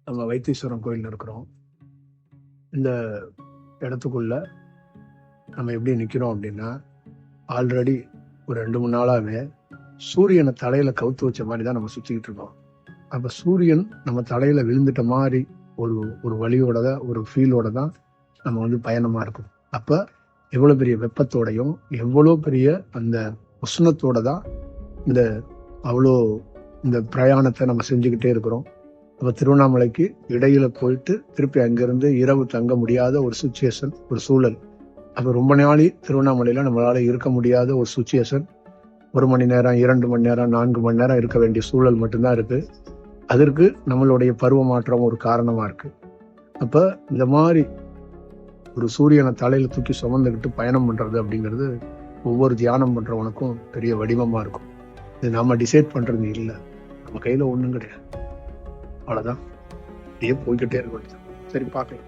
நம்ம வைத்தீஸ்வரன் கோயில் இருக்கிறோம். இந்த இடத்துக்குள்ள நம்ம எப்படி நிற்கிறோம் அப்படின்னா, ஆல்ரெடி ஒரு 2-3 நாளாவே சூரியனை தலையில கவுத்து வச்ச மாதிரி தான் நம்ம சுற்றிக்கிட்டு இருக்கோம். அப்போ சூரியன் நம்ம தலையில விழுந்துட்ட மாதிரி ஒரு ஒரு வழியோட தான், ஒரு ஃபீலோட தான் நம்ம பயணமா இருக்கும். அப்போ எவ்வளோ பெரிய வெப்பத்தோடையும் எவ்வளோ பெரிய அந்த உஷ்ணத்தோட தான் இந்த அவ்வளோ இந்த பிரயாணத்தை நம்ம செஞ்சுக்கிட்டே இருக்கிறோம். அப்போ திருவண்ணாமலைக்கு இடையில போயிட்டு திருப்பி அங்கிருந்து இரவு தங்க முடியாத ஒரு சுச்சுவேஷன், ஒரு சூழல். அப்போ ரொம்ப நாளி திருவண்ணாமலையில நம்மளால இருக்க முடியாத ஒரு சுச்சுவேஷன். 1 மணி நேரம், 2 மணி நேரம், 4 மணி நேரம் இருக்க வேண்டிய சூழல் மட்டும்தான் இருக்கு. அதற்கு நம்மளுடைய பருவ மாற்றம் ஒரு காரணமா இருக்கு. அப்ப இந்த மாதிரி ஒரு சூரியனை தலையில தூக்கி சுமந்துக்கிட்டு பயணம் பண்றது அப்படிங்கிறது ஒவ்வொரு தியானம் பண்றவனுக்கும் பெரிய வடிவமா இருக்கும். இது நாம டிசைட் பண்றது இல்லை, நம்ம கையில ஒண்ணும் கிடையாது. அவ்வளவுதான், அப்படியே போய்கிட்டே இருக்க வேண்டியது. சரி, பார்க்கலாம்.